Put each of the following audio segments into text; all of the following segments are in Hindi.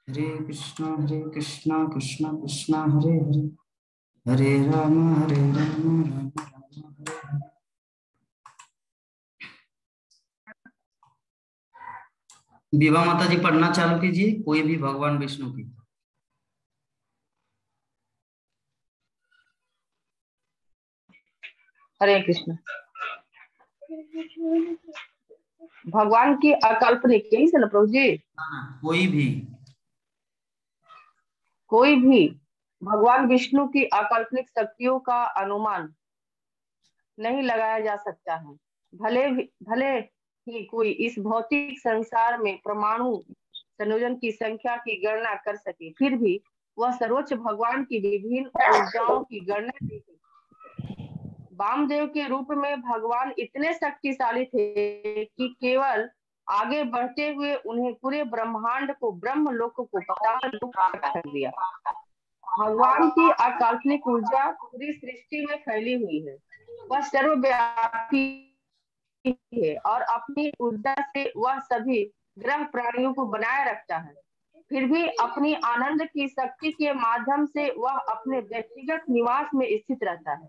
हरे कृष्णा कृष्णा कृष्णा हरे हरे, हरे राम राम राम राम हरे हरे। विभा माता जी पढ़ना चालू कीजिए, कोई भी भगवान विष्णु की। हरे कृष्ण। भगवान की अकाल्पनिक यही से ना प्रभु जी? कोई भी भगवान विष्णु की अकाल्पनिक शक्तियों का अनुमान नहीं लगाया जा सकता है। भले ही कोई इस भौतिक संसार में परमाणु संयोजन की संख्या की गणना कर सके, फिर भी वह सर्वोच्च भगवान की विभिन्न ऊर्जाओं की गणना नहीं कर सकता। वामदेव के रूप में भगवान इतने शक्तिशाली थे कि केवल आगे बढ़ते हुए उन्हें पूरे ब्रह्मांड को, ब्रह्मलोक को पाताल लोक कर दिया। भगवान की अकाल्पनिक ऊर्जा पूरी सृष्टि में फैली हुई है। वह सर्वव्यापी है और अपनी ऊर्जा से वह सभी ग्रह प्राणियों को बनाए रखता है। फिर भी अपनी आनंद की शक्ति के माध्यम से वह अपने व्यक्तिगत निवास में स्थित रहता है,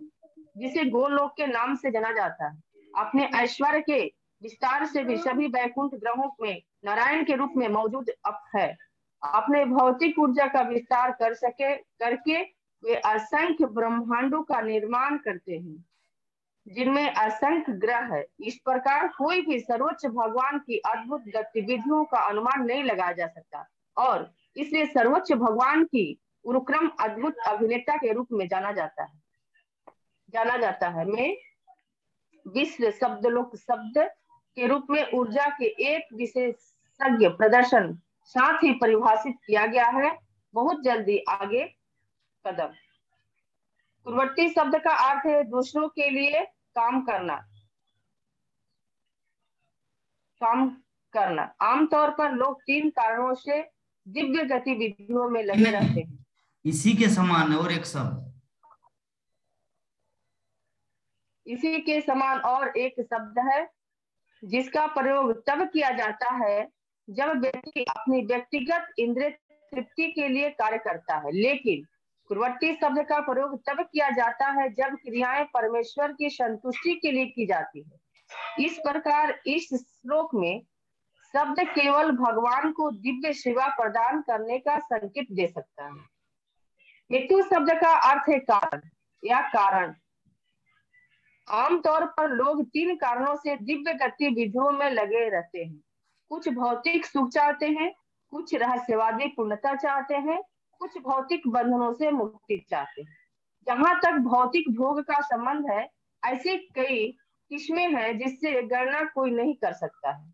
जिसे गोलोक के नाम से जाना जाता है। अपने ऐश्वर्य के विस्तार से भी सभी वैकुंठ ग्रहों में नारायण के रूप में मौजूद है। अपने भौतिक ऊर्जा का विस्तार करके वे असंख्य ब्रह्मांडों का निर्माण करते हैं, जिनमें असंख्य ग्रह है। इस प्रकार कोई भी सर्वोच्च भगवान की अद्भुत गतिविधियों का अनुमान नहीं लगाया जा सकता, और इसलिए सर्वोच्च भगवान की उरुक्रम अद्भुत अभिनेता के रूप में जाना जाता है। मैं विश्व शब्दलोक शब्द के रूप में ऊर्जा के एक विशेषज्ञ प्रदर्शन साथ ही परिभाषित किया गया है। बहुत जल्दी आगे कदम। पूर्ववर्ती शब्द का अर्थ है दूसरों के लिए काम करना। आमतौर पर लोग 3 कारणों से दिव्य गतिविधियों में लगे रहते हैं। इसी के समान है और एक शब्द, इसी के समान और एक शब्द है जिसका प्रयोग तब किया जाता है जब व्यक्ति अपनी व्यक्तिगत इंद्रिय तृप्ति के लिए कार्य करता है, लेकिन पूर्ववर्ती शब्द का प्रयोग तब किया जाता है जब क्रियाएं परमेश्वर की संतुष्टि के लिए की जाती है। इस प्रकार इस श्लोक में शब्द केवल भगवान को दिव्य सेवा प्रदान करने का संकेत दे सकता है। हेतु शब्द का अर्थ है कारण या कारण। आमतौर पर लोग 3 कारणों से दिव्य गतिविधियों में लगे रहते हैं। कुछ भौतिक सुख चाहते हैं, कुछ रहस्यवादी पूर्णता चाहते हैं, कुछ भौतिक बंधनों से मुक्ति चाहते हैं। जहां तक भौतिक भोग का संबंध है, ऐसी कई किस्में हैं जिससे गणना कोई नहीं कर सकता है।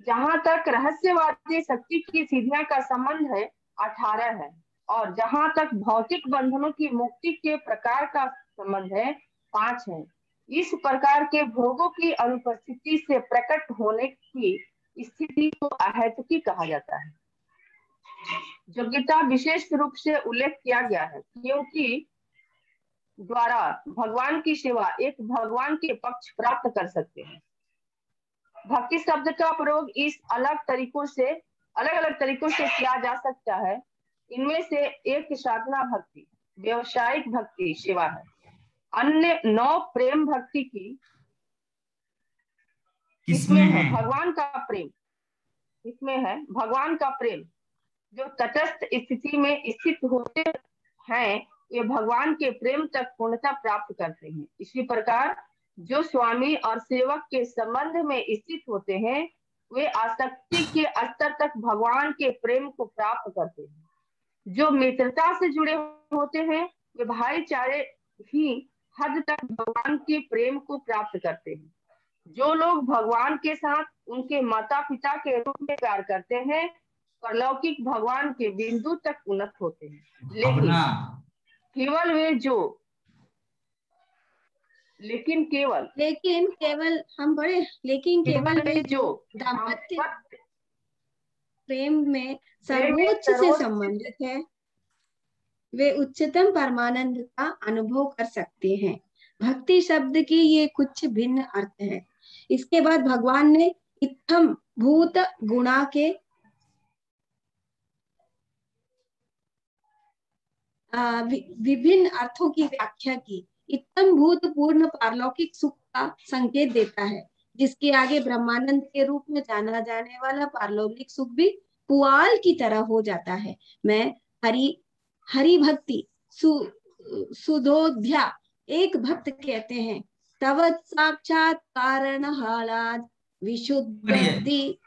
जहां तक रहस्यवादी शक्ति की सीढ़ियां का संबंध है, 18 है, और जहां तक भौतिक बंधनों की मुक्ति के प्रकार का संबंध है, 5 है। इस प्रकार के भोगों की अनुपस्थिति से प्रकट होने की स्थिति को अहेतुकी कहा जाता है। योग्यता विशेष रूप से उल्लेख किया गया है, क्योंकि द्वारा भगवान की सेवा एक भगवान के पक्ष प्राप्त कर सकते हैं। भक्ति शब्द का प्रयोग इस अलग अलग तरीकों से किया जा सकता है। इनमें से एक साधना भक्ति, व्यवसायिक भक्ति सेवा है। अन्य 9 प्रेम भक्ति की इसमें है भगवान का प्रेम जो तटस्थ स्थिति में स्थित होते हैं, ये भगवान के प्रेम तक पूर्णता प्राप्त करते हैं। इसी प्रकार जो स्वामी और सेवक के संबंध में स्थित होते हैं, वे आसक्ति के स्तर तक भगवान के प्रेम को प्राप्त करते हैं। जो मित्रता से जुड़े होते हैं, वे भाईचारे ही हद तक भगवान के प्रेम को प्राप्त करते हैं। जो लोग भगवान के साथ उनके माता पिता के रूप में प्यार करते हैं, परलौकिक भगवान के बिंदु तक उन्नत होते हैं। लेकिन केवल वे जो दाम्पत्य प्रेम में सर्वोच्च से संबंधित है, वे उच्चतम परमानंद का अनुभव कर सकते हैं। भक्ति शब्द की ये कुछ भिन्न अर्थ है। इसके बाद भगवान ने इत्थम भूत गुणा के विभिन्न अर्थों की व्याख्या की। इत्थम भूतपूर्ण पारलौकिक सुख का संकेत देता है, जिसके आगे ब्रह्मानंद के रूप में जाना जाने वाला पारलौकिक सुख भी पुआल की तरह हो जाता है। मैं हरि हरि भक्ति सुधोध्या एक भक्त कहते हैं, तव साक्षात्कार हालाद पढ़िए।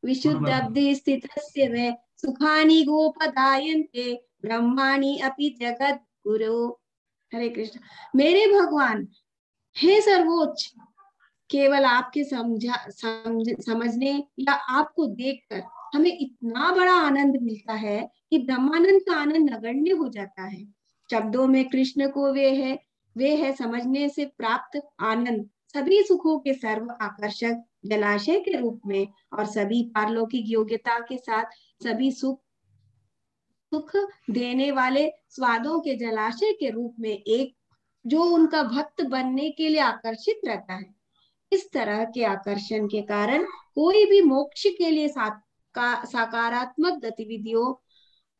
विशुद्धब्धि स्थितस्य मे सुखानि गोपदायन्ते ब्रह्माणि अपि जगत गुरु। हरे कृष्ण। मेरे भगवान, हे सर्वोच्च, केवल आपके समझने या आपको देखकर हमें इतना बड़ा आनंद मिलता है कि ब्रह्मानंद का आनंद नगण्य हो जाता है। शब्दों में कृष्ण को वे है समझने से प्राप्त आनंद सभी सुखों के सर्व आकर्षक जलाशय के रूप में और सभी पारलौकिक योग्यता के साथ सभी सुख देने वाले स्वादों के जलाशय के रूप में एक जो उनका भक्त बनने के लिए आकर्षित रहता है। इस तरह के आकर्षण के कारण कोई भी मोक्ष के लिए सकारात्मक गतिविधियों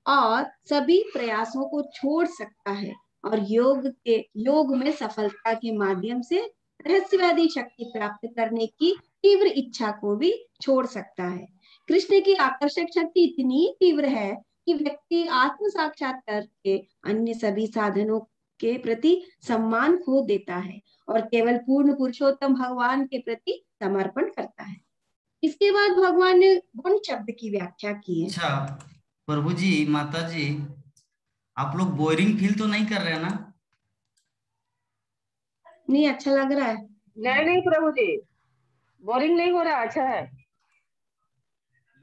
और सभी प्रयासों को छोड़ सकता है और योग में सफलता के माध्यम से रहस्यवादी शक्ति प्राप्त करने की तीव्र इच्छा को भी छोड़ सकता है। कृष्ण की आकर्षक शक्ति इतनी तीव्र है कि व्यक्ति आत्म साक्षात्कार के अन्य सभी साधनों के प्रति सम्मान खो देता है और केवल पूर्ण पुरुषोत्तम भगवान के प्रति समर्पण करता है। इसके बाद भगवान ने गुण शब्द की व्याख्या की है। अच्छा प्रभु जी, माता जी, आप लोग बोरिंग फील तो नहीं कर रहे हैं ना? नहीं, अच्छा लग रहा है। नहीं प्रभु जी, बोरिंग नहीं हो रहा, अच्छा है।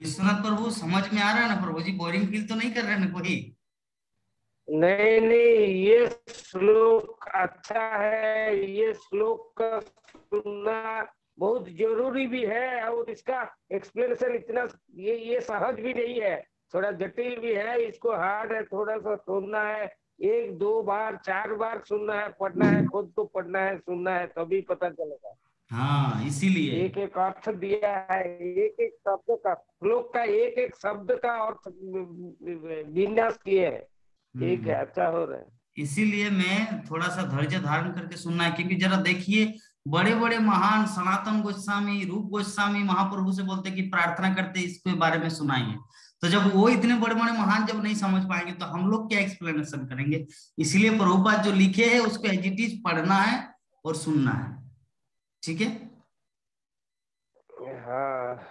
विश्वनाथ प्रभु, समझ में आ रहा है ना प्रभु जी? बोरिंग फील तो नहीं कर रहे हैं ना कोई? नहीं, ये श्लोक अच्छा है। ये श्लोक का सुनना बहुत जरूरी भी है और इसका एक्सप्लेनेशन इतना ये सहज भी नहीं है, थोड़ा जटिल भी है। इसको हार्ड है थोड़ा सा सुनना है, 1 2 बार 4 बार सुनना है, पढ़ना है, खुद को पढ़ना है, सुनना है, तभी पता चलेगा। हाँ, इसीलिए एक एक अर्थ दिया है, एक एक शब्द का, श्लोक का एक एक शब्द का अर्थ विन्यास किए है। ठीक है, अच्छा हो रहा है। इसीलिए मैं थोड़ा सा धैर्य धारण करके सुनना है, क्योंकि जरा देखिए, बड़े बड़े महान सनातन गोस्वामी, रूप गोस्वामी महाप्रभु से बोलते कि प्रार्थना करते इसके बारे में सुनाइए। तो जब वो इतने बड़े बड़े महान जब नहीं समझ पाएंगे तो हम लोग क्या एक्सप्लेनेशन करेंगे? इसलिए प्रभुपाद जो लिखे है उसको एज इट इज पढ़ना है और सुनना है। ठीक है। हाँ,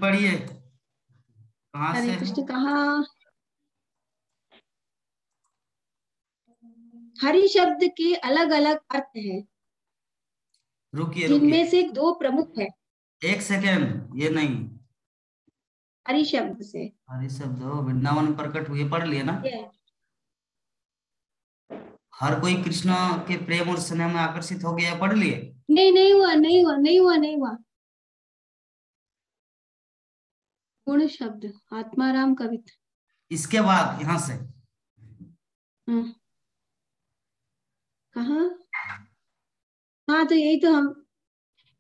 पढ़िए। कहाँ से हरे है? कृष्ण। कहाँ? हरि शब्द के अलग अलग अर्थ हैं, रुकिए रुकिए, जिनमें से 2 प्रमुख है। 1 सेकेंड, ये नहीं। हरि शब्द से हरि शब्द हो वृंदावन प्रकट हुए, पढ़ लिए ना? ये हर कोई कृष्ण के प्रेम और स्नेह में आकर्षित हो गया, पढ़ लिए? नहीं हुआ, नहीं हुआ। गुण शब्द आत्माराम कविता। इसके बाद यहाँ से कहाँ? हाँ, तो यही तो हम,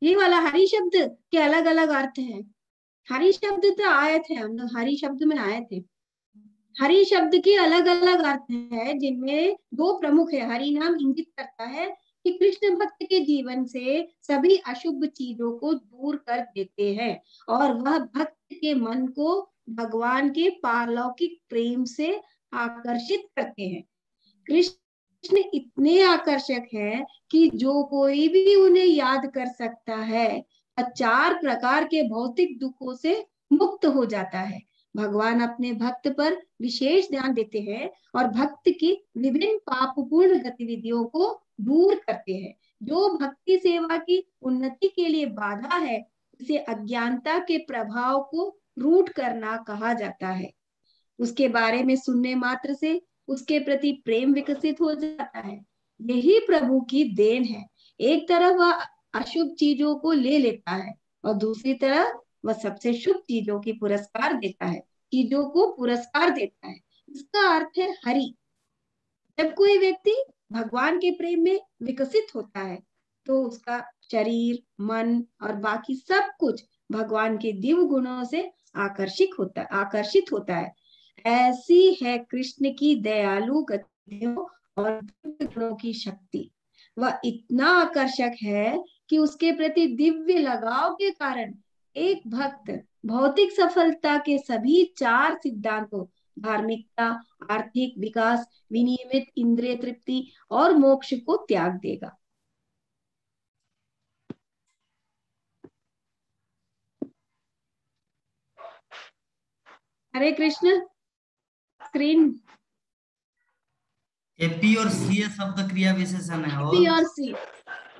ये वाला हरि शब्द के अलग अलग अर्थ हैं। हरि शब्द तो आए थे, हम लोग हरि शब्द में आए थे। हरि शब्द के अलग अलग अर्थ है, जिनमें 2 प्रमुख है। हरि नाम इंगित करता है कि कृष्ण भक्त के जीवन से सभी अशुभ चीजों को दूर कर देते हैं और वह भक्त के मन को भगवान के पारलौकिक प्रेम से आकर्षित करते हैं। कृष्ण इतने आकर्षक है कि जो कोई भी उन्हें याद कर सकता है, 4 प्रकार के भौतिक दुखों से मुक्त हो जाता है। भगवान अपने भक्त पर विशेष ध्यान देते हैं और भक्त की विभिन्न पापपूर्ण गतिविधियों को दूर करते हैं। जो भक्ति सेवा की उन्नति के लिए बाधा है, इसे अज्ञानता के प्रभाव को रूट करना कहा जाता है। उसके बारे में सुनने मात्र से उसके प्रति प्रेम विकसित हो जाता है। यही प्रभु की देन है। एक तरफ वह अशुभ चीजों को ले लेता है और दूसरी तरफ वह सबसे शुभ चीजों की पुरस्कार देता है, चीजों को पुरस्कार देता है। इसका अर्थ है हरि। जब कोई व्यक्ति भगवान के प्रेम में विकसित होता है तो उसका शरीर, मन और बाकी सब कुछ भगवान के दिव्य गुणों से आकर्षित होता है। ऐसी है कृष्ण की दयालु गतियों और दिव्य गुणों की शक्ति। वह इतना आकर्षक है कि उसके प्रति दिव्य लगाव के कारण एक भक्त भौतिक सफलता के सभी 4 सिद्धांतों, धार्मिकता, आर्थिक विकास, विनियमित इंद्रिय तृप्ति और मोक्ष को त्याग देगा। हरे कृष्ण। स्क्रीन एपी और सीए शब्द क्रिया विशेषण है और पी और सी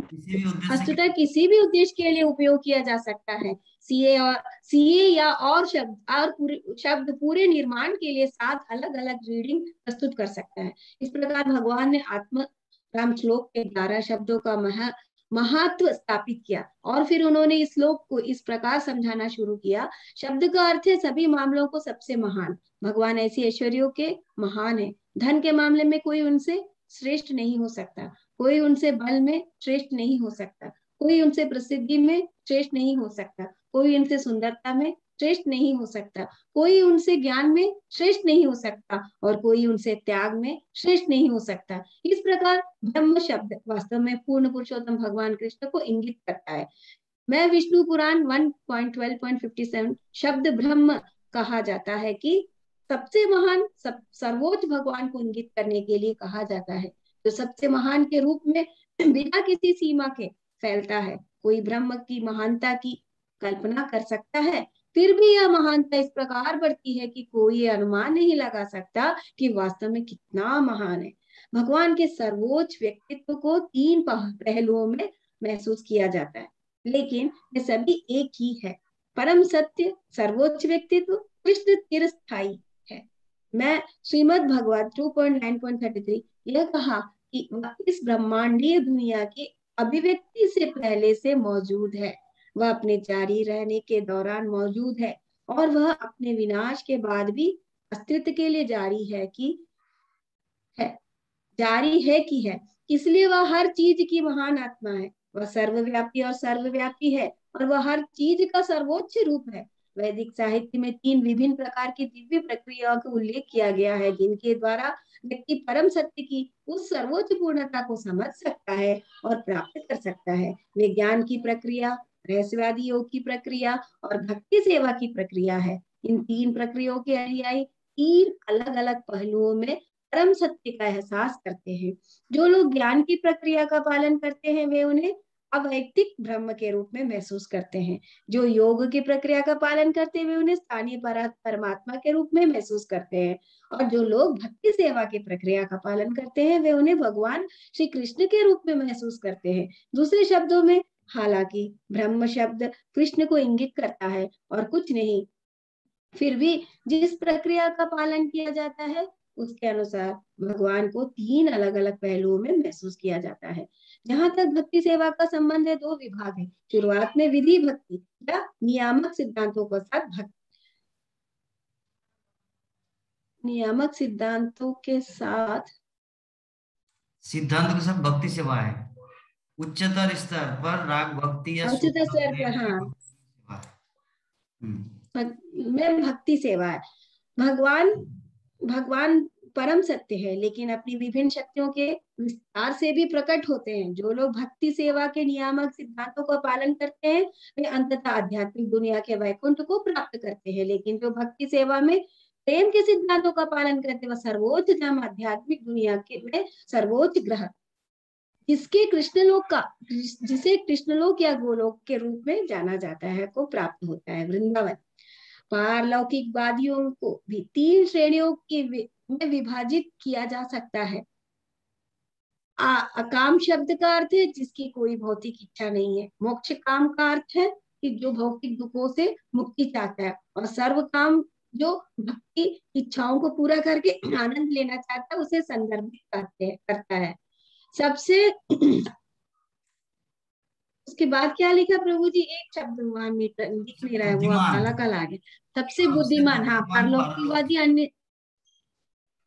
किसी भी उद्देश्य वस्तुतः किसी भी उद्देश्य के लिए उपयोग किया जा सकता है। सीए या और शब्द पूरे निर्माण के लिए 7 अलग अलग रीडिंग प्रस्तुत कर सकता है। इस प्रकार भगवान ने आत्म राम श्लोक के 11 शब्दों का महत्व स्थापित किया और फिर उन्होंने इस श्लोक को इस प्रकार समझाना शुरू किया। शब्द का अर्थ है सभी मामलों को सबसे महान। भगवान ऐसी ऐश्वर्यों के महान है। धन के मामले में कोई उनसे श्रेष्ठ नहीं हो सकता, कोई उनसे बल में श्रेष्ठ नहीं हो सकता, कोई उनसे प्रसिद्धि में श्रेष्ठ नहीं हो सकता, कोई उनसे सुंदरता में श्रेष्ठ नहीं हो सकता, कोई उनसे ज्ञान में श्रेष्ठ नहीं हो सकता और कोई उनसे त्याग में श्रेष्ठ नहीं हो सकता। इस प्रकार ब्रह्म शब्द वास्तव में पूर्ण पुरुषोत्तम भगवान कृष्ण को इंगित करता है। मैं विष्णु पुराण 1.12.57 शब्द ब्रह्म कहा जाता है कि सबसे महान सर्वोच्च भगवान को इंगित करने के लिए कहा जाता है, जो सबसे महान के रूप में बिना किसी सीमा के फैलता है। कोई ब्रह्म की महानता की कल्पना कर सकता है, फिर भी यह महानता इस प्रकार बढ़ती है कि कोई ये अनुमान नहीं लगा सकता कि वास्तव में कितना महान है। भगवान के सर्वोच्च व्यक्तित्व को 3 पहलुओं में महसूस किया जाता है, लेकिन वे सभी एक ही है। परम सत्य सर्वोच्च व्यक्तित्व कृष्ण चिरस्थायी है। मैं श्रीमद् भगवत 2.9.33 यह कहा कि वह इस ब्रह्मांडीय दुनिया की अभिव्यक्ति से पहले से मौजूद है, वह अपने जारी रहने के दौरान मौजूद है और वह अपने विनाश के बाद भी अस्तित्व के लिए जारी है कि है। इसलिए वह हर चीज की महान आत्मा है। वह सर्वव्यापी और सर्वव्यापी है और वह हर चीज का सर्वोच्च रूप है। वैदिक साहित्य में 3 विभिन्न प्रकार की दिव्य प्रक्रियाओं का उल्लेख किया गया है, जिनके द्वारा व्यक्ति परम सत्य की उस सर्वोच्च पूर्णता को समझ सकता है और प्राप्त कर सकता है। वे ज्ञान की प्रक्रिया, रहस्यवादी योग की प्रक्रिया और भक्ति सेवा की प्रक्रिया है। इन 3 प्रक्रियाओं के अनुयायी 3 अलग अलग पहलुओं में परम सत्य का एहसास करते हैं। जो लोग ज्ञान की प्रक्रिया का पालन करते हैं वे उन्हें अवैयक्तिक ब्रह्म के रूप में महसूस करते हैं। जो योग की प्रक्रिया का पालन करते हुए उन्हें स्थानीय परमात्मा के रूप में महसूस करते हैं और जो लोग भक्ति सेवा की प्रक्रिया का पालन करते हैं वे उन्हें भगवान श्री कृष्ण के रूप में महसूस करते हैं। दूसरे शब्दों में, हालांकि ब्रह्म शब्द कृष्ण को इंगित करता है और कुछ नहीं, फिर भी जिस प्रक्रिया का पालन किया जाता है उसके अनुसार भगवान को 3 अलग अलग पहलुओं में महसूस किया जाता है। जहां तक भक्ति सेवा का संबंध है, 2 विभाग है। शुरुआत में विधि भक्ति या नियामक सिद्धांतों के साथ भक्ति सेवा है। उच्चतर स्तर पर राग भक्ति या उच्चतर स्तर पर, हाँ, में भक्ति सेवा है। भगवान परम सत्य है, लेकिन अपनी विभिन्न शक्तियों के विस्तार से भी प्रकट होते हैं। जो लोग भक्ति सेवा के नियामक सिद्धांतों का पालन करते हैं वे अंततः आध्यात्मिक दुनिया के वैकुंठ को प्राप्त करते हैं, लेकिन जो भक्ति सेवा में प्रेम के सिद्धांतों का पालन करते हैं वह सर्वोच्च धाम आध्यात्मिक दुनिया के में सर्वोच्च ग्रह जिसे कृष्णलोक या गोलोक के रूप में जाना जाता है को प्राप्त होता है। वृंदावन। पारलौकिकवादियों को भी 3 श्रेणियों में विभाजित किया जा सकता है। अकाम शब्द का अर्थ है जिसकी कोई भौतिक इच्छा नहीं है। मोक्ष काम का अर्थ है कि जो भौतिक दुखों से मुक्ति चाहता है, और सर्व काम जो भक्ति इच्छाओं को पूरा करके आनंद लेना चाहता है उसे संदर्भित करता है। सबसे उसके बाद क्या लिखा प्रभु जी? एक शब्द वहां दिख नहीं रहा है, वो काला काला आ गया। सबसे बुद्धिमान, हाँ, पारलौकिकवादी अन्य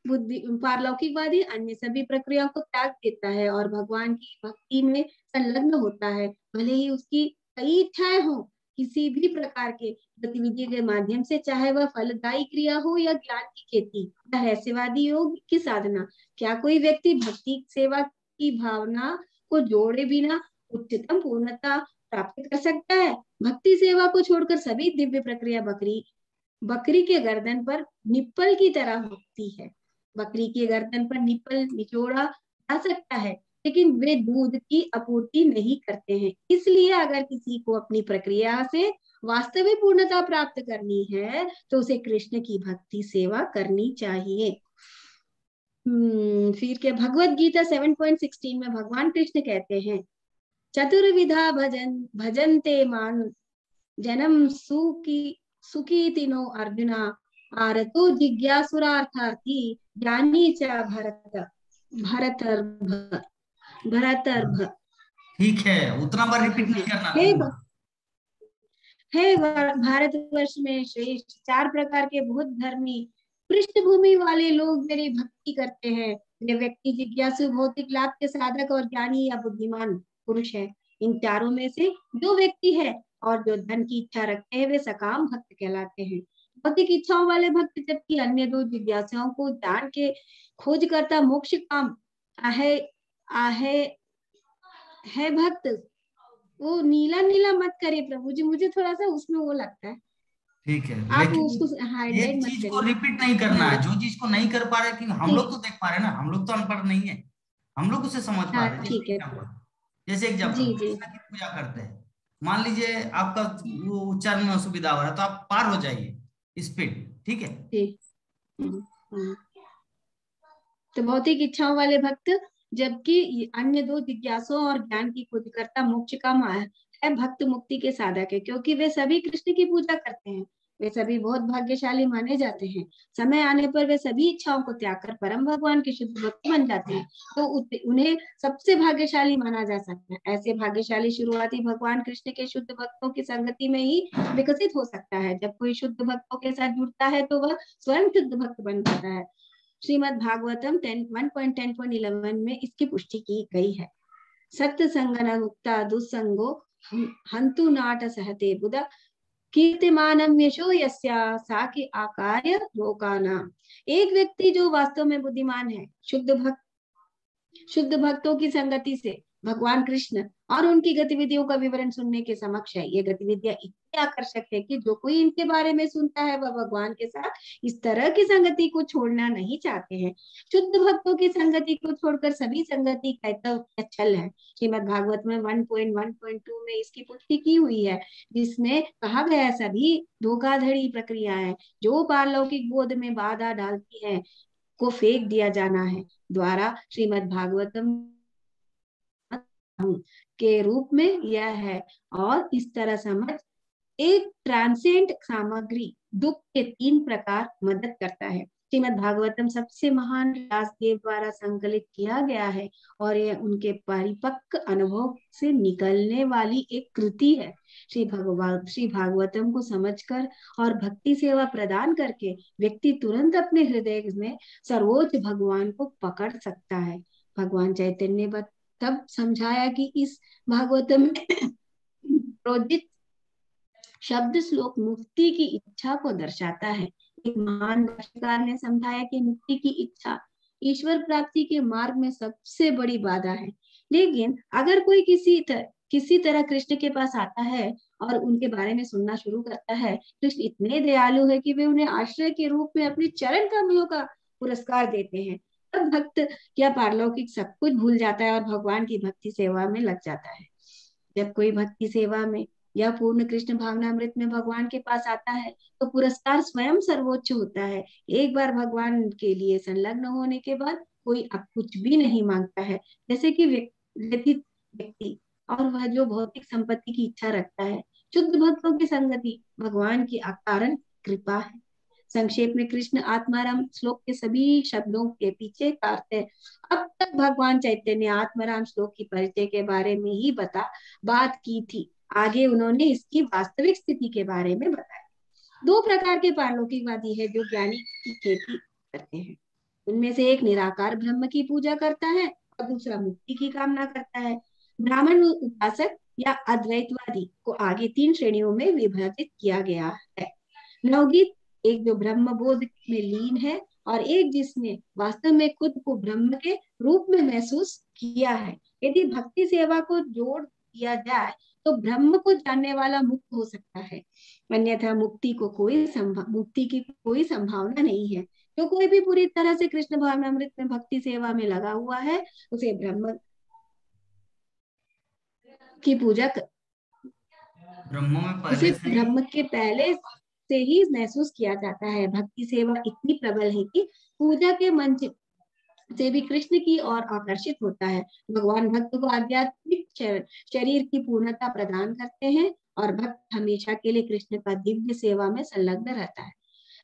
बुद्धि पारलौकिकवादी अन्य सभी प्रक्रियाओं को त्याग देता है और भगवान की भक्ति में संलग्न होता है, भले ही उसकी कई इच्छाएं हो किसी भी प्रकार के गतिविधि के माध्यम से, चाहे वह फलदायी क्रिया हो या ज्ञान की खेती या रहस्यवादी योग की साधना। क्या कोई व्यक्ति भक्ति सेवा की भावना को जोड़े बिना उच्चतम पूर्णता प्राप्त कर सकता है? भक्ति सेवा को छोड़कर सभी दिव्य प्रक्रिया बकरी के गर्दन पर निप्पल की तरह होती है। बकरी के गर्दन पर निप्पल निचोड़ा जा सकता है, लेकिन वे दूध की आपूर्ति नहीं करते हैं। इसलिए अगर किसी को अपनी प्रक्रिया से वास्तविक पूर्णता प्राप्त करनी है तो उसे कृष्ण की भक्ति सेवा करनी चाहिए। फिर के भगवत गीता 7.16 में भगवान कृष्ण कहते हैं, चतुर्विधा भजन्ते मान जन्म सुखी तीनो अर्जुना आरतो जिज्ञासुरार्थार्थी ज्ञानी च भरतर्भ। ठीक है, उतना बार रिपीट नहीं करना। हे भारतवर्ष में श्रेष्ठ 4 प्रकार के बहुत धर्मी पृष्ठभूमि वाले लोग मेरी भक्ति करते हैं। वे व्यक्ति जिज्ञासु, भौतिक लाभ के साधक और ज्ञानी या बुद्धिमान पुरुष है। इन चारों में से जो व्यक्ति है और जो धन की इच्छा रखते हैं वे सकाम भक्त कहलाते हैं। भौतिक इच्छाओं वाले भक्त, जबकि अन्य दो जिज्ञासाओं को ज्ञान के खोज करता मोक्ष काम है भक्त। वो नीला नीला मत करे प्रभु जी, मुझे थोड़ा सा उसमें वो लगता है। ठीक है, आप उसको हाईलाइट मत चीज करिए। को रिपीट नहीं करना है, जो चीज को नहीं कर पा रहे, कि हम लोग तो देख पा रहे हैं ना, हम लोग तो अनपढ़ नहीं है, हम लोग उसे समझ पा रहे हैं। ठीक है, जैसे एग्जाम्पल, कृष्ण की पूजा करते हैं, मान लीजिए आपका वो उच्चारण में असुविधा हो रहा है तो आप पार हो जाइए स्पीड, ठीक है। तो भौतिक इच्छाओं वाले भक्त, जबकि अन्य दो जिज्ञासुओं और ज्ञान की खोज करता मोक्ष का है भक्त मुक्ति के साधक है, क्योंकि वे सभी कृष्ण की पूजा करते हैं। वे सभी बहुत भाग्यशाली माने जाते हैं। समय आने पर वे सभी इच्छाओं को त्याग कर परम भगवान के शुद्ध भक्त बन जाते हैं, तो उन्हें सबसे भाग्यशाली माना जा सकता है। ऐसे भाग्यशाली शुरुआती भगवान कृष्ण के शुद्ध भक्तों की संगति में ही विकसित हो सकता है। जब कोई शुद्ध भक्तों के साथ जुड़ता है तो वह स्वयं शुद्ध भक्त बन जाता है। श्रीमद् भागवतम 1.10.11 में इसकी पुष्टि की गई है। सत्य संगन मुक्ता दुस्संगो हंतु नाट सहते बुध कीर्तिमानम यशो यस्या साकी आकार्य लोकाना। एक व्यक्ति जो वास्तव में बुद्धिमान है, शुद्ध भक्तों की संगति से भगवान कृष्ण और उनकी गतिविधियों का विवरण सुनने के समक्ष है। ये गतिविधियां इतनी आकर्षक है कि जो कोई इनके बारे में सुनता है वह भगवान के साथ इस तरह की संगति को छोड़ना नहीं चाहते हैं। शुद्ध भक्तों की संगति को छोड़कर सभी संगति कहता छल है। श्रीमद् भागवत में 1.1.2 में इसकी पुष्टि की हुई है, जिसमें कहा गया है सभी धोखाधड़ी प्रक्रियाएं जो पारलौकिक बोध में बाधा डालती है को फेंक दिया जाना है। द्वारा श्रीमद् भागवतम के रूप में यह है, और इस तरह समझ एक ट्रांसेंट सामग्री दुख के 3 प्रकार मदद करता है। श्रीमद् भागवतम सबसे महान व्यासदेव द्वारा संकलित किया गया है और यह उनके परिपक्व अनुभव से निकलने वाली एक कृति है। श्री भागवतम को समझकर और भक्ति सेवा प्रदान करके व्यक्ति तुरंत अपने हृदय में सर्वोच्च भगवान को पकड़ सकता है। भगवान चैतन्य ने तब समझाया कि इस भागवतम में प्रोदित शब्द श्लोक मुक्ति की इच्छा को दर्शाता है। एक महान भाष्यकार ने समझाया कि मुक्ति की इच्छा ईश्वर प्राप्ति के मार्ग में सबसे बड़ी बाधा है। लेकिन अगर कोई किसी तरह कृष्ण के पास आता है और उनके बारे में सुनना शुरू करता है, कृष्ण इतने दयालु है कि वे उन्हें आश्रय के रूप में अपने चरण कमलों का पुरस्कार देते हैं। तब भक्त या पारलौकिक सब कुछ भूल जाता है और भगवान की भक्ति सेवा में लग जाता है। जब कोई भक्ति सेवा में या पूर्ण कृष्ण भावनामृत में भगवान के पास आता है तो पुरस्कार स्वयं सर्वोच्च होता है। एक बार भगवान के लिए संलग्न होने के बाद कोई अब कुछ भी नहीं मांगता है, जैसे कि व्यक्ति और वह जो भौतिक संपत्ति की इच्छा रखता है। शुद्ध भक्तों की संगति भगवान की अकारण कृपा है। संक्षेप में कृष्ण आत्माराम श्लोक के सभी शब्दों के पीछे का अर्थ है। अब तक भगवान चैतन्य आत्माराम श्लोक की परिचय के बारे में ही बात की थी। आगे उन्होंने इसकी वास्तविक स्थिति के बारे में बताया। 2 प्रकार के पारलौकिकवादी है जो ज्ञानी की खेती करते हैं। उनमें से एक निराकार ब्रह्म की पूजा करता है और दूसरा मुक्ति की कामना करता है। ब्राह्मण उपासक या अद्वैतवादी को आगे 3 श्रेणियों में विभाजित किया गया है। नवगीत, एक जो ब्रह्म बोध में लीन है और एक जिसने वास्तव में खुद को ब्रह्म के रूप में महसूस किया है। यदि भक्ति सेवा को जोड़ दिया जाए तो ब्रह्म को जानने वाला मुक्त हो सकता है, अन्यथा मुक्ति की कोई संभावना नहीं है। जो कोई भी पूरी तरह से कृष्ण भावनामृत में भक्ति सेवा में लगा हुआ है उसे ब्रह्म की पूजा ब्रह्मों में उसे पहले से ही ब्रह्म के पहले से ही महसूस किया जाता है। भक्ति सेवा इतनी प्रबल है कि पूजा के मंच से भी कृष्ण की ओर आकर्षित होता है। भगवान भक्त को आध्यात्मिक शरीर की पूर्णता प्रदान करते हैं और भक्त हमेशा के लिए कृष्ण का दिव्य सेवा में संलग्न रहता है।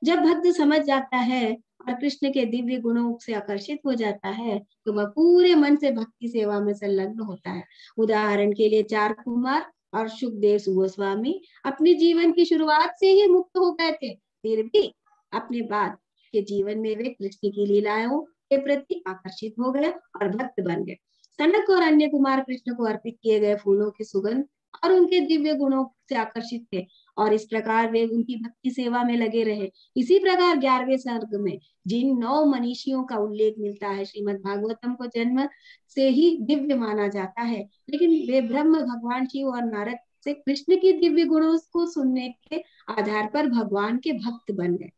जब भक्त समझ जाता है और कृष्ण के दिव्य गुणों से आकर्षित हो जाता है तो वह पूरे मन से भक्ति सेवा में संलग्न होता है। उदाहरण के लिए 4 कुमार और सुखदेव गोस्वामी अपने जीवन की शुरुआत से ही मुक्त हो गए थे, फिर भी अपने बाद के जीवन में वे कृष्ण की लीलाओं के प्रति आकर्षित हो गए और भक्त बन गए। सनक और अन्य कुमार कृष्ण को अर्पित किए गए फूलों की सुगंध और उनके दिव्य गुणों से आकर्षित थे और इस प्रकार वे उनकी भक्ति सेवा में लगे रहे। इसी प्रकार 11वें सर्ग में जिन 9 मनीषियों का उल्लेख मिलता है, श्रीमद् भागवतम को जन्म से ही दिव्य माना जाता है, लेकिन वे ब्रह्म, भगवान शिव और नारद से कृष्ण की दिव्य गुणों को सुनने के आधार पर भगवान के भक्त बन गए।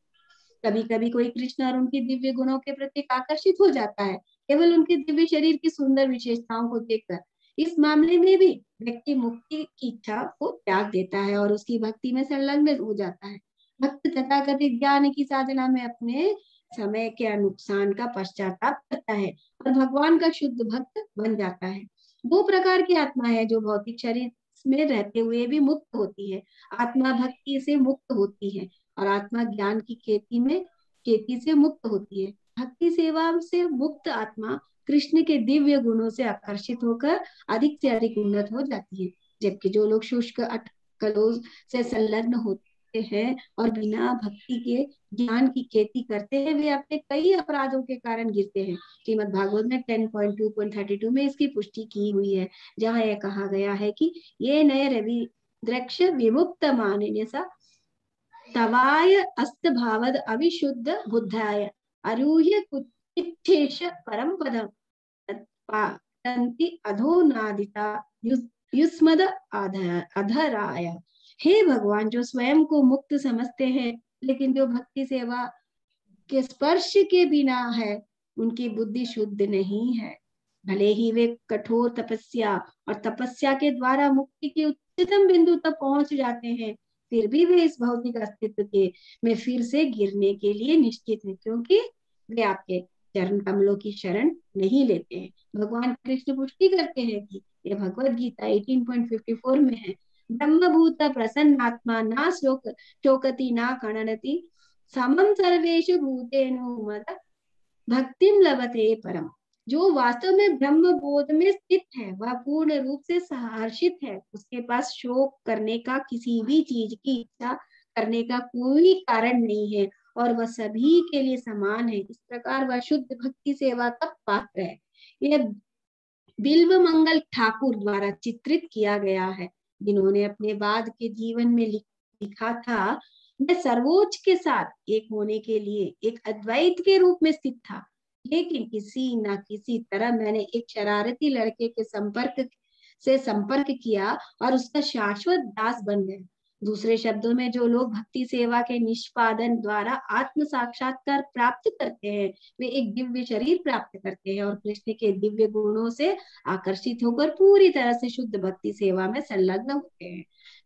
कभी कभी कोई कृष्ण और उनकी दिव्य गुणों के प्रति आकर्षित हो जाता है केवल उनके दिव्य शरीर की सुंदर विशेषताओं को देखकर। इस मामले में भी व्यक्ति मुक्ति की इच्छा को त्याग देता है और उसकी भक्ति में संलग्न हो जाता है। भक्त तथाकथित ज्ञान की साधना में अपने समय के नुकसान का पश्चाताप करता है और भगवान का शुद्ध भक्त बन जाता है। 2 प्रकार की आत्मा है जो भौतिक शरीर में रहते हुए भी मुक्त होती है। आत्मा भक्ति से मुक्त होती है और आत्मा ज्ञान की खेती से मुक्त होती है। भक्ति सेवा से मुक्त आत्मा कृष्ण के दिव्य गुणों से आकर्षित होकर अधिक से अधिक उन्नत हो जाती है, जबकि जो लोग शुष्क अटकलों से संलग्न होते हैं और बिना भक्ति के ज्ञान की खेती करते हैं वे अपने कई अपराधों के कारण गिरते हैं। श्रीमद् भागवत में 10.2.32 में इसकी पुष्टि की हुई है, जहाँ यह कहा गया है कि ये नए रवि द्रक्ष विमुक्त मानने सा तवाय अस्त भावद अविशुद्ध बुद्धाय अरूह्य कुच्छेष परम पदम पातन्ति अधोनादिता युष्मद अधराय। हे भगवान, जो स्वयं को मुक्त समझते हैं लेकिन जो भक्ति सेवा के स्पर्श के बिना है उनकी बुद्धि शुद्ध नहीं है। भले ही वे कठोर तपस्या और तपस्या के द्वारा मुक्ति के उच्चतम बिंदु तक पहुंच जाते हैं, फिर भी वे इस भौतिक अस्तित्व के में फिर से गिरने के लिए निश्चित है, क्योंकि वे आपके चरण कमलों की शरण नहीं लेते हैं। भगवान कृष्ण पुष्टि करते हैं कि ये भगवद गीता 18.54 में है, ब्रह्मभूत प्रसन्नात्मा ना शोकति ना कणनति समम सर्वेषु भूतेषु मद भक्तिम लभते परम। जो वास्तव में ब्रह्म बोध में स्थित है वह पूर्ण रूप से सहर्षित है, उसके पास शोक करने का, किसी भी चीज की इच्छा करने का कोई कारण नहीं है और वह सभी के लिए समान है। इस प्रकार वह शुद्ध भक्ति सेवा का पात्र है। यह बिल्व मंगल ठाकुर द्वारा चित्रित किया गया है, जिन्होंने अपने बाद के जीवन में लिखा था, मैं सर्वोच्च के साथ एक होने के लिए एक अद्वैत के रूप में स्थित था, लेकिन किसी न किसी तरह मैंने एक शरारती लड़के के संपर्क किया और उसका शाश्वत दास बन गया। दूसरे शब्दों में, जो लोग भक्ति सेवा के निष्पादन द्वारा आत्म साक्षात्कार प्राप्त करते हैं वे एक दिव्य शरीर प्राप्त करते हैं और कृष्ण के दिव्य गुणों से आकर्षित होकर पूरी तरह से शुद्ध भक्ति सेवा में संलग्न होते हैं।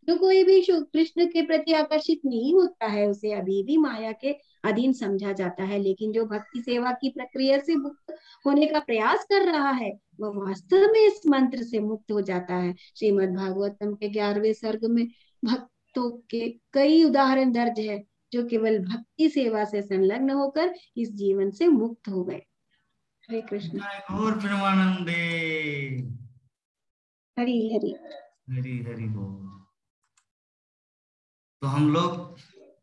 जो कोई भी कृष्ण के प्रति आकर्षित नहीं होता है उसे अभी भी माया के अधीन समझा जाता है, लेकिन जो भक्ति सेवा की प्रक्रिया से मुक्त होने का प्रयास कर रहा है वह वास्तव में इस मंत्र से मुक्त हो जाता है। श्रीमद् भागवतम के 11वें सर्ग में भक्तों के कई उदाहरण दर्ज है जो केवल भक्ति सेवा से संलग्न होकर इस जीवन से मुक्त हो गए। हरे कृष्ण। और प्रेमानंदे। हरि हरि हरि हरि बोल। तो हम लोग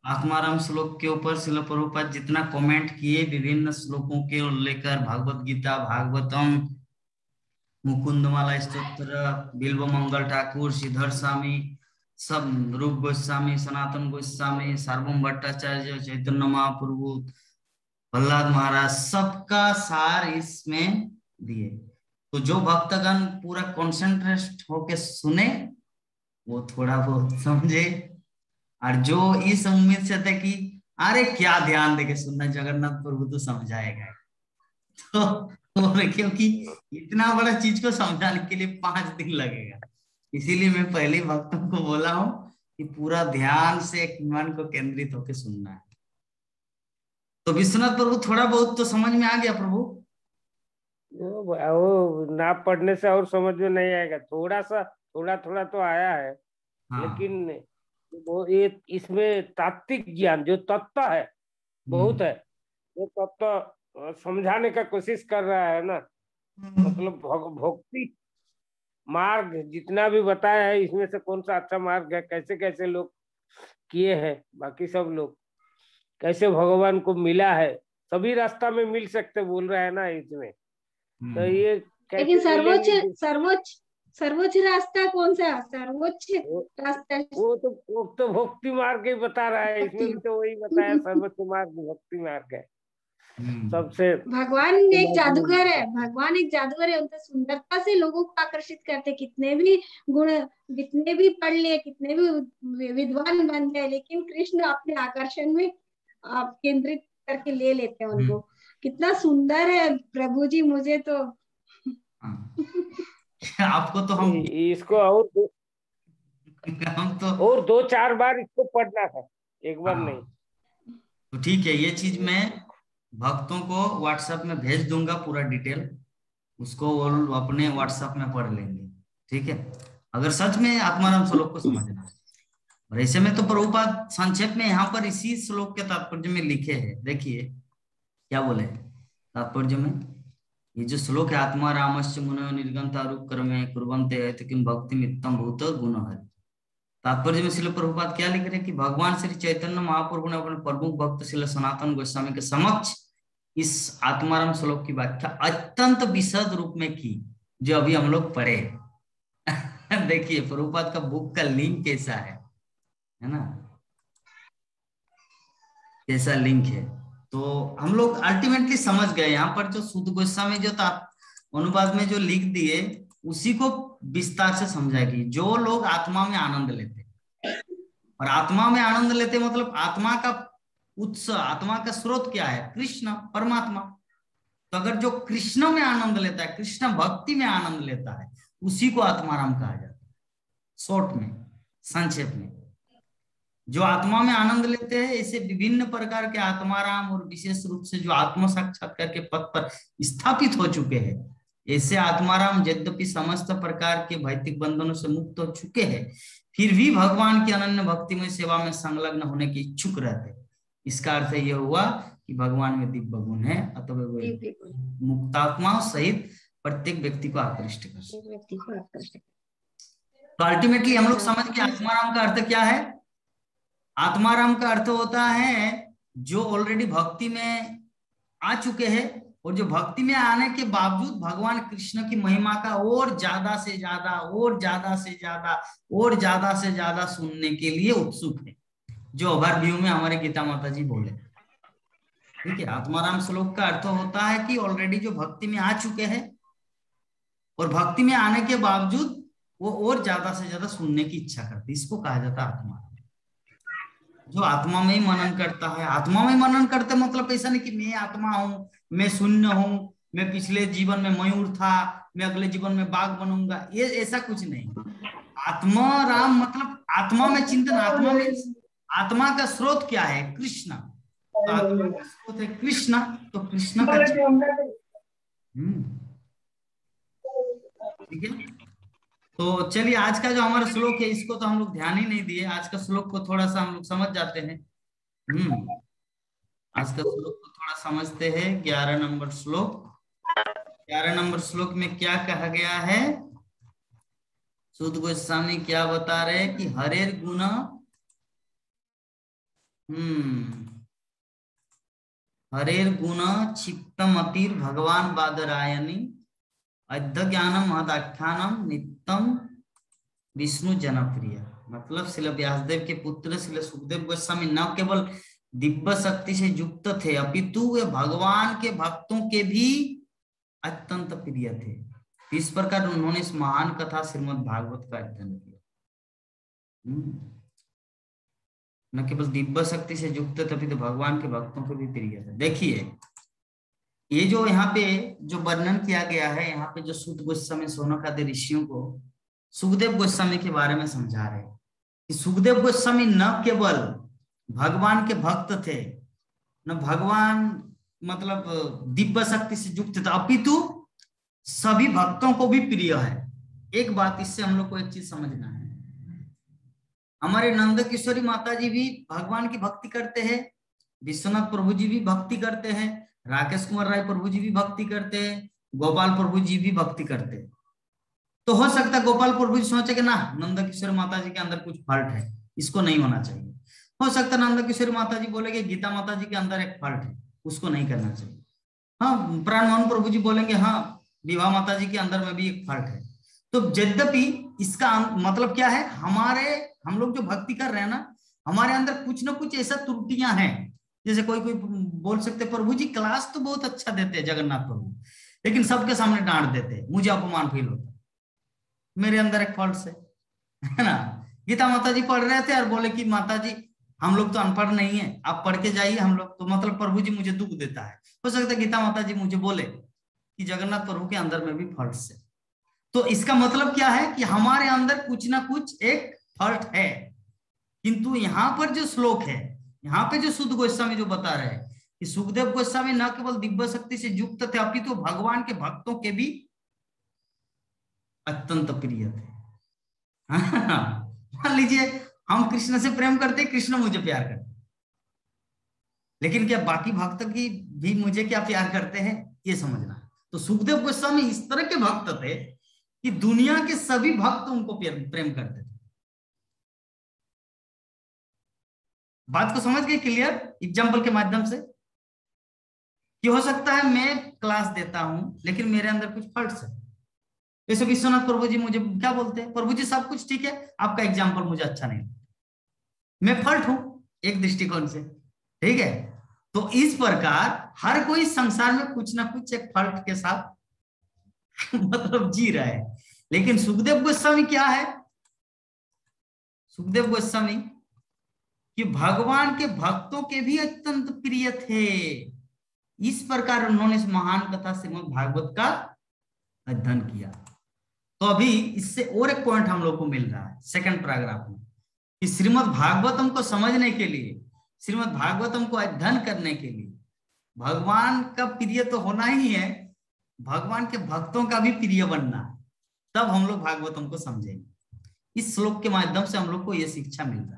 आत्माराम श्लोक के ऊपर श्रील प्रभुपाद जितना कमेंट किए विभिन्न श्लोकों के लेकर, भागवत गीता, भागवतम, मुकुंदमाला स्तोत्र, बिल्व मंगल ठाकुर, श्रीधर स्वामी, सब, रूप गोस्वामी, सनातन गोस्वामी, सार्वभौम भट्टाचार्य, चैतन्य महाप्रभु, प्रहलाद महाराज, सबका सार इसमें दिए। तो जो भक्तगण पूरा कॉन्सेंट्रेट होके सुने वो थोड़ा बहुत समझे, और जो इस उम्मीद से थे कि अरे क्या ध्यान देके सुनना, जगन्नाथ प्रभु तो समझाएगा, तो क्योंकि इतना बड़ा चीज को समझाने के लिए 5 दिन लगेगा, इसीलिए मैं पहले भक्तों को बोला हूं कि पूरा ध्यान से मन को केंद्रित होकर सुनना है। तो विश्वनाथ प्रभु थोड़ा बहुत तो समझ में आ गया प्रभु? वो ना पढ़ने से और समझ में नहीं आएगा, थोड़ा थोड़ा तो आया है। हाँ। लेकिन वो ये इसमें तात्विक ज्ञान जो तत्व है बहुत है, वो तत्व समझाने का कोशिश कर रहा है ना। मतलब भक्ति मार्ग जितना भी बताया है, इसमें से कौन सा अच्छा मार्ग है, कैसे कैसे लोग किए हैं, बाकी सब लोग कैसे भगवान को मिला है, सभी रास्ता में मिल सकते बोल रहा है ना इसमें। तो ये लेकिन सर्वोच्च रास्ता कौन सा? सर्वोच्च रास्ता वो तो भक्ति मार्ग ही बता रहा है, इसमें भी तो वही बताया, सर्वोच्च मार्ग भक्ति मार्ग है। सबसे भगवान एक जादूगर है, भगवान एक जादूगर है, उनकी सुंदरता से लोगों को आकर्षित करते, कितने भी गुण, कितने भी पढ़ लिए, कितने भी विद्वान बन जाए, लेकिन कृष्ण अपने आकर्षण में आप केंद्रित करके ले लेते हैं उनको। कितना सुंदर है प्रभु जी, मुझे तो आपको तो हम इसको और और 2-4 बार इसको पढ़ना था, एक बार नहीं। तो ठीक है, ये चीज मैं भक्तों को व्हाट्सएप में भेज दूंगा, पूरा डिटेल, उसको वो अपने व्हाट्सएप में पढ़ लेंगे, ठीक है, अगर सच में आत्माराम श्लोक को समझना है। और ऐसे में तो प्रभुपाद संक्षेप में यहाँ पर इसी श्लोक के तात्पर्य में लिखे हैं, देखिए क्या बोले तात्पर्य में। ये जो श्लोक है, आत्मा रामस्य मुनयो निर्गंतारूप कर्मे कुर्वन्ते किम भक्ति मित्तम भूत गुण है, तात्पर्य में श्रील प्रभुपाद क्या लिख रहे हैं कि भगवान श्री चैतन्य महाप्रभु ने अपने प्रमुख भक्त श्रील सनातन गोस्वामी के समक्ष इस आत्माराम श्लोक की व्याख्या अत्यंत विशद रूप में की, जो अभी हम लोग पढ़े। देखिए प्रभुपाद का बुक का लिंक कैसा है ना, कैसा लिंक है। तो हम लोग अल्टीमेटली समझ गए, यहाँ पर जो शुद्ध गोस्वामी जो अनुवाद में जो लिख दिए उसी को विस्तार से समझाएगी। जो लोग आत्मा में आनंद लेते, और आत्मा में आनंद लेते मतलब आत्मा का उत्स, आत्मा का स्रोत क्या है? कृष्ण परमात्मा। तो अगर जो कृष्ण में आनंद लेता है, कृष्ण भक्ति में आनंद लेता है, उसी को आत्माराम कहा जाता है। शॉर्ट में, संक्षेप में, जो आत्मा में आनंद लेते हैं, ऐसे विभिन्न प्रकार के आत्माराम और विशेष रूप से जो आत्म साक्षात्कार के पथ पर स्थापित हो चुके हैं, ऐसे आत्माराम यद्यपि समस्त प्रकार के भौतिक बंधनों से मुक्त हो चुके हैं, फिर भी भगवान की अनन्य भक्तिमय सेवा में संलग्न होने के इच्छुक रहते। इसका अर्थ यह हुआ कि भगवान में दिव्य गुण है, अतः वे मुक्तात्माओं सहित प्रत्येक व्यक्ति को आकृष्ट कर सकते। तो अल्टीमेटली हम लोग समझ के आत्माराम का अर्थ क्या है? आत्माराम का अर्थ होता है जो ऑलरेडी भक्ति में आ चुके हैं और जो भक्ति में आने के बावजूद भगवान कृष्ण की महिमा का और ज्यादा से ज्यादा और ज्यादा से ज्यादा और ज्यादा से ज्यादा सुनने के लिए उत्सुक है, जो ओवरव्यू में हमारे गीता माता जी बोले। ठीक है, आत्माराम श्लोक का अर्थ होता है कि ऑलरेडी जो भक्ति में आ चुके हैं और भक्ति में आने के बावजूद वो और ज्यादा से ज्यादा सुनने की इच्छा करते, इसको कहा जाता है आत्मा। जो आत्मा में ही मनन करता है, आत्मा में मनन करते मतलब ऐसा नहीं कि मैं आत्मा हूँ, मैं शून्य हूँ, मैं पिछले जीवन में मयूर था, मैं अगले जीवन में बाघ बनूंगा, ये ऐसा कुछ नहीं। आत्मा राम मतलब आत्मा में चिंतन, आत्मा में, आत्मा का स्रोत क्या है? कृष्ण। तो आत्मा का स्रोत है कृष्ण, तो कृष्ण का ठीक है। तो चलिए आज का जो हमारा श्लोक है इसको तो हम लोग ध्यान ही नहीं दिए, आज का श्लोक को थोड़ा सा हम लोग समझ जाते हैं। आज का श्लोक को थोड़ा समझते हैं। 11 नंबर श्लोक, 11 नंबर श्लोक में क्या कहा गया है? शुद्ध गोस्वामी क्या बता रहे हैं कि हरेर गुण हरेर गुण क्षिप्तम अतिर भगवान बादरायणी अद्य ज्ञानम महदाख्यानम नित्यम विष्णु जनप्रिय। मतलब श्रील व्यासदेव के पुत्र श्रील सुखदेव गोस्वामी न केवल दिव्य शक्ति से युक्त थे, अपितु वे भगवान के भक्तों के भी अत्यंत प्रिय थे। इस प्रकार उन्होंने इस महान कथा श्रीमद् भागवत का अध्ययन किया। न केवल दिव्य शक्ति से युक्त थे, अपितु भगवान के भक्तों के भी प्रिय थे। देखिए ये जो यहाँ पे जो वर्णन किया गया है, यहाँ पे जो सूत गोस्वामी सोनक आदि ऋषियों को सुखदेव गोस्वामी के बारे में समझा रहे कि सुखदेव गोस्वामी न केवल भगवान के भक्त थे, न भगवान मतलब दिव्य शक्ति से युक्त थे, अपितु सभी भक्तों को भी प्रिय है। एक बात इससे हम लोग को एक चीज समझना है, हमारे नंद किशोरी माता जी भी भगवान की भक्ति करते हैं, विश्वनाथ प्रभु जी भी भक्ति करते हैं, राकेश कुमार राय प्रभु जी भी भक्ति करते हैं, गोपाल प्रभु जी भी भक्ति करते हैं। तो हो सकता है गोपाल प्रभु जी सोचे कि ना नंद किशोर माता जी के अंदर कुछ फॉल्ट है, इसको नहीं होना चाहिए। हो सकता है नंद किशोर माता जी बोलेंगे गीता माता जी के अंदर एक फॉल्ट है, उसको नहीं करना चाहिए। हाँ, प्राण मोहन प्रभु जी बोलेंगे हाँ विवाह माता जी के अंदर में भी एक फॉल्ट है। तो यद्यपि इसका मतलब क्या है, हम लोग जो भक्ति कर रहे हैं ना, हमारे अंदर कुछ ना कुछ ऐसा त्रुटियां हैं। जैसे कोई बोल सकते प्रभु जी क्लास तो बहुत अच्छा देते हैं जगन्नाथ प्रभु, लेकिन सबके सामने डांट देते हैं, मुझे अपमान फील होता है, मेरे अंदर एक फॉल्ट है ना। गीता माता जी पढ़ रहे थे और बोले कि माता जी हम लोग तो अनपढ़ नहीं है, आप पढ़ के जाइए, हम लोग तो मतलब प्रभु जी मुझे दुख देता है। हो सकता है गीता माता जी मुझे बोले कि जगन्नाथ प्रभु के अंदर में भी फॉल्ट है। तो इसका मतलब क्या है कि हमारे अंदर कुछ ना कुछ एक फॉल्ट है। किंतु यहाँ पर जो श्लोक है, यहाँ पे जो सुध गोस्वामी जो बता रहे हैं कि सुखदेव गोस्वामी न केवल दिव्य शक्ति से युक्त थे, अपितु तो भगवान के भक्तों के भी अत्यंत प्रिय थे। मान लीजिए हम कृष्ण से प्रेम करते, कृष्ण मुझे प्यार करते, लेकिन क्या बाकी भक्त की भी मुझे क्या प्यार करते हैं, ये समझना। तो सुखदेव गोस्वामी इस तरह के भक्त थे कि दुनिया के सभी भक्त उनको प्रेम करते थे। बात को समझ गए क्लियर एग्जाम्पल के माध्यम से? कि हो सकता है मैं क्लास देता हूं लेकिन मेरे अंदर कुछ फॉल्ट्स है। जैसे विश्वनाथ प्रभु जी मुझे क्या बोलते हैं, प्रभु जी सब कुछ ठीक है, आपका एग्जाम्पल मुझे अच्छा नहीं, मैं फॉल्ट हूं एक दृष्टिकोण से, ठीक है। तो इस प्रकार हर कोई संसार में कुछ ना कुछ एक फॉल्ट के साथ मतलब जी रहा है। लेकिन सुखदेव गोस्वामी क्या है, सुखदेव गोस्वामी कि भगवान के भक्तों के भी अत्यंत प्रिय थे। इस प्रकार उन्होंने इस महान कथा श्रीमद् भागवत का अध्ययन किया। तो अभी इससे और एक पॉइंट हम लोग को मिल रहा है सेकंड पैराग्राफ में कि श्रीमद् भागवतम को समझने के लिए, श्रीमद् भागवतम को अध्ययन करने के लिए भगवान का प्रिय तो होना ही है, भगवान के भक्तों का भी प्रिय बनना है, तब हम लोग भागवतम को समझेंगे। इस श्लोक के माध्यम से हम लोग को यह शिक्षा मिल रहा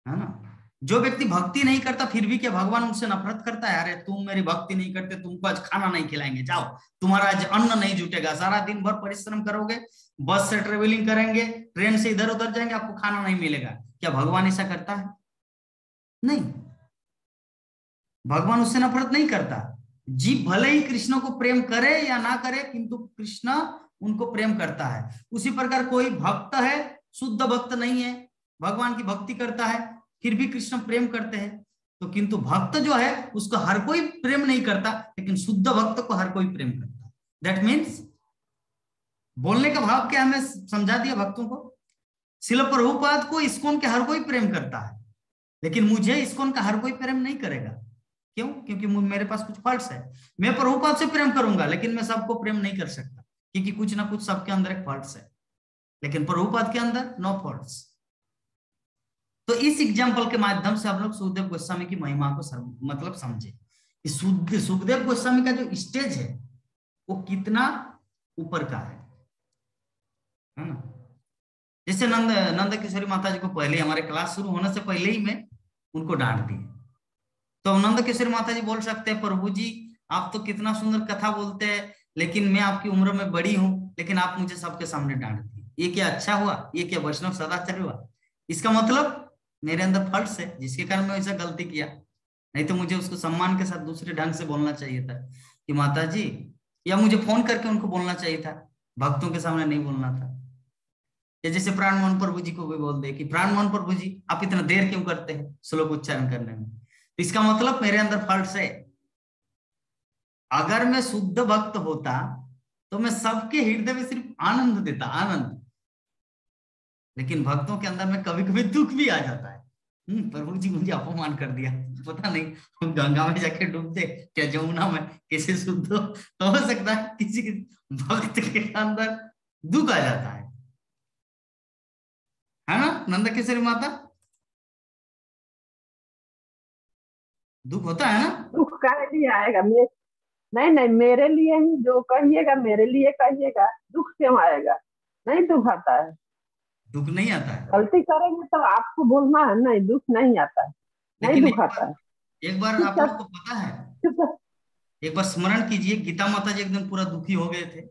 है ना। जो व्यक्ति भक्ति नहीं करता फिर भी क्या भगवान उनसे नफरत करता है, अरे तुम मेरी भक्ति नहीं करते, तुमको आज खाना नहीं खिलाएंगे, जाओ तुम्हारा आज अन्न नहीं जुटेगा, सारा दिन भर परिश्रम करोगे, बस से ट्रेवलिंग करेंगे, ट्रेन से इधर उधर जाएंगे, आपको खाना नहीं मिलेगा। क्या भगवान ऐसा करता है? नहीं, भगवान उससे नफरत नहीं करता। जीव भले ही कृष्ण को प्रेम करे या ना करे, किंतु कृष्ण उनको प्रेम करता है। उसी प्रकार कोई भक्त है, शुद्ध भक्त नहीं है, भगवान की भक्ति करता है, फिर भी कृष्ण प्रेम करते हैं। तो किंतु भक्त जो है उसको हर कोई प्रेम नहीं करता, लेकिन शुद्ध भक्त को हर कोई प्रेम करता है। दैट मीन्स बोलने का भाव क्या हमें समझा दिया भक्तों को। श्रील प्रभुपाद को इस्कॉन के हर कोई प्रेम करता है, लेकिन मुझे इस्कॉन का हर कोई प्रेम नहीं करेगा। क्यों? क्योंकि मेरे पास कुछ फॉल्ट्स है। मैं प्रभुपाद से प्रेम करूंगा लेकिन मैं सबको प्रेम नहीं कर सकता, क्योंकि कुछ ना कुछ सबके अंदर एक फॉल्ट्स है, लेकिन प्रभुपाद के अंदर नो फॉल्ट्स। तो इस एग्जाम्पल के माध्यम से हम लोग सुखदेव गोस्वामी की महिमा को मतलब समझे कि सुखदेव गोस्वामी का जो स्टेज है वो कितना ऊपर का है ना। जैसे नंद किशोरी माता जी को पहले, हमारे क्लास शुरू होने से पहले ही मैं उनको डांट दी, तो नंद किशोरी माता जी बोल सकते हैं प्रभु जी आप तो कितना सुंदर कथा बोलते हैं, लेकिन मैं आपकी उम्र में बड़ी हूं, लेकिन आप मुझे सबके सामने डांट दी, ये क्या अच्छा हुआ? ये क्या वैष्णव सदाचार हुआ? इसका मतलब मेरे अंदर फॉल्ट है जिसके कारण मैं ऐसा गलती किया। नहीं तो मुझे उसको सम्मान के साथ दूसरे ढंग से बोलना चाहिए था कि माता जी, या मुझे फोन करके उनको बोलना चाहिए था, भक्तों के सामने नहीं बोलना था। या जैसे प्राण मोहन प्रभु जी को भी बोल दे कि प्राण मोहन प्रभु जी आप इतना देर क्यों करते हैं श्लोक उच्चारण करने में, तो इसका मतलब मेरे अंदर फॉल्ट है। अगर मैं शुद्ध भक्त होता तो मैं सबके हृदय में सिर्फ आनंद देता, आनंद। लेकिन भक्तों के अंदर में कभी कभी दुख भी आ जाता है। प्रभु जी मुझे अपमान कर दिया, पता नहीं हम गंगा में जाके डूबते क्या जमुना में कैसे शुद्ध तो हो सकता है किसी भक्त के अंदर दुख आ जाता है ना नंदा किशोरी माता? दुख होता है ना? दुख काहे लिए आएगा? नहीं नहीं, मेरे लिए ही जो कहिएगा, मेरे लिए कहिएगा, दुख क्यों आएगा? नहीं दुख आता है। दुख नहीं आता है? गलती करेंगे तो आपको बोलना है, नहीं दुख नहीं आता है, नहीं लेकिन दुख आता है। एक बार आप लोग को पता है, एक बार स्मरण कीजिए, गीता माता जी एकदम पूरा दुखी हो गए थे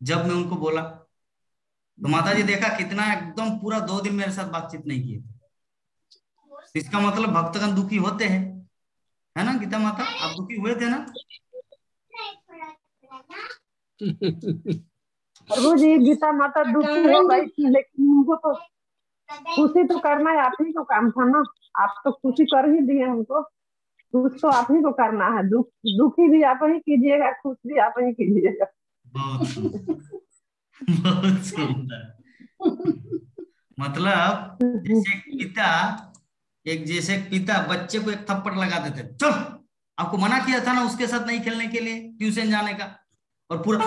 जब मैं उनको बोला, तो माता जी देखा कितना एकदम पूरा 2 दिन मेरे साथ बातचीत नहीं किए थे। इसका मतलब भक्तगण दुखी होते हैं, है ना गीता माता? आप दुखी हुए थे ना? प्रभु जी गीता माता दुखी हो गई थी, लेकिन उनको तो खुशी तो करना है, आप ही को काम था ना। आप तो खुशी कर ही दिए हमको, खुश तो आप ही को करना है। दुखी भी आप ही कीजिएगा, खुश भी आप ही कीजिएगा। बहुत सुंदर, बहुत सुंदर। मतलब जैसे एक पिता बच्चे को एक थप्पड़ लगा देते, चल आपको मना किया था ना उसके साथ नहीं खेलने के लिए, ट्यूशन जाने का, और पूरा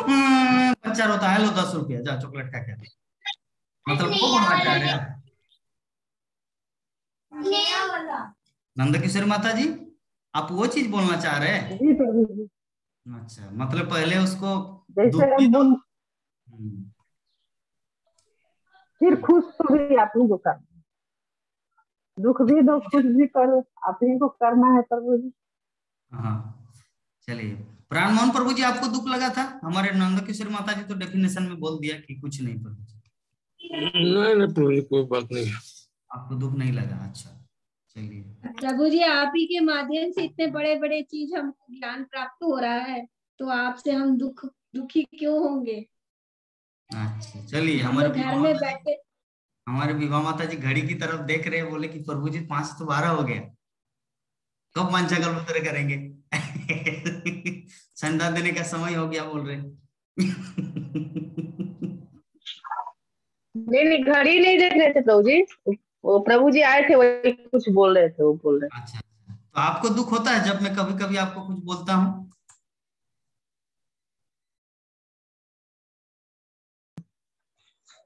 बच्चा रोता है, लो 10 रुपया जा चॉकलेट खा के। मतलब वो बोलना चाह रहे हैं नंद किशोर माता जी, आप वो चीज बोलना चाह रहे हैं? जी प्रभु जी। अच्छा, मतलब पहले उसको जैसे दुख भी दो। फिर खुश तो भी आप ही को करना, दुख भी दो खुश भी करो, आप ही को करना है प्रभु जी। हाँ चलिए, प्राण मोहन प्रभु जी आपको दुख लगा था? हमारे नंद किशोर माता जी तो डेफिनेशन में बोल दिया कि कुछ नहीं प्रभु जी। नहीं प्रभु जी कोई बात नहीं, आपको दुख नहीं लगा? अच्छा चलिए। प्रभु जी आप ही के माध्यम से इतने बड़े बड़े चीज हमको ज्ञान प्राप्त हो रहा है, तो आपसे हम दुखी क्यों होंगे? अच्छा चलिए, हम लोग घर में बैठे, हमारे विवाह माता जी घड़ी की तरफ देख रहे हैं, बोले कि प्रभु जी 5 तो 12 हो गया, कब मंचागल उतर करेंगे? संदा देने का समय हो गया बोल रहे। नहीं नहीं, घड़ी नहीं देख रहे थे प्रभु जी, वो प्रभु जी आए थे वही कुछ बोल रहे थे, वो बोल रहे थे। अच्छा, तो आपको दुख होता है जब मैं कभी कभी आपको कुछ बोलता हूँ?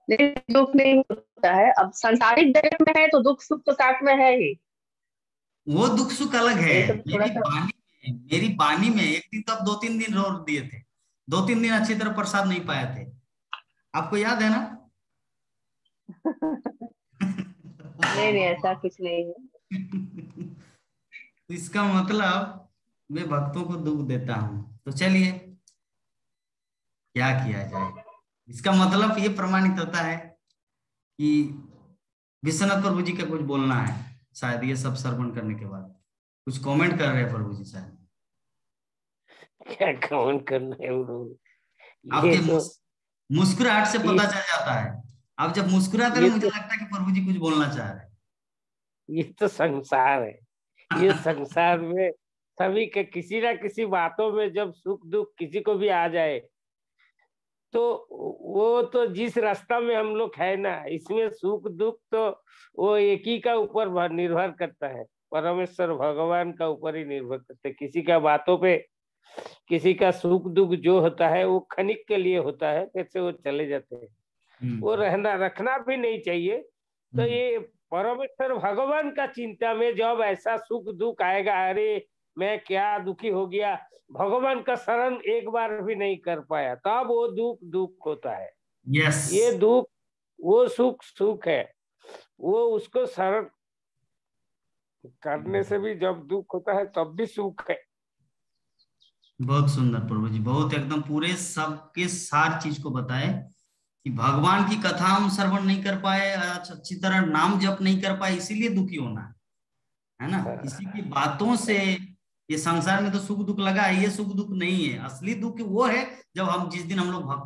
नहीं दुख नहीं होता है, अब संसारिक जगत में है तो दुख सुख तो साथ में है ही। वो दुख सुख अलग है। ये सब थोड़ा सा मेरी बानी में एक दिन तो आप 2-3 दिन रो दिए थे, 2-3 दिन अच्छी तरह प्रसाद नहीं पाए थे, आपको याद है ना? नहीं नहीं, ऐसा कुछ नहीं है। तो इसका मतलब मैं भक्तों को दुख देता हूँ, तो चलिए क्या किया जाए। इसका मतलब ये प्रमाणित होता है कि विश्वनाथ प्रभु जी का कुछ बोलना है शायद, ये सब श्रवण करने के बाद कुछ कमेंट कर रहे हैं प्रभु जी शायद। क्या कमेंट करना है वो? आपके तो मुस्कुराहट से पता चल जाता है, आप जब मुस्कुराते हैं मुझे लगता है कि प्रभु जी कुछ बोलना चाह रहे हैं। ये तो संसार है, ये संसार में सभी के किसी ना किसी बातों में जब सुख दुख किसी को भी आ जाए, तो वो तो जिस रास्ता में हम लोग है ना, इसमें सुख दुख तो वो एक ही का ऊपर निर्भर करता है, परमेश्वर भगवान का ऊपर ही निर्भर करता है। किसी का बातों पे, किसी का सुख दुख जो होता है वो क्षणिक के लिए होता है, कैसे वो चले जाते हैं, वो रखना भी नहीं चाहिए। तो ये परमेश्वर भगवान का चिंता में जब ऐसा सुख दुख आएगा, अरे मैं क्या दुखी हो गया, भगवान का शरण एक बार भी नहीं कर पाया, तब वो दुख होता है। यस, ये दुख, वो सुख सुख है, वो उसको शरण करने से भी जब दुख होता है तब भी सुख है। बहुत सुंदर प्रभु जी, बहुत एकदम पूरे सबके सार चीज को बताए कि भगवान की कथा हम श्रवण नहीं कर पाए, अच्छी तरह नाम जप नहीं कर पाए, इसीलिए दुखी होना है ना। इसी की बातों से ये संसार में तो सुख दुख लगा है, ये सुख दुख नहीं है। असली दुख वो है जब हम जिस दिन हम लोग भक्त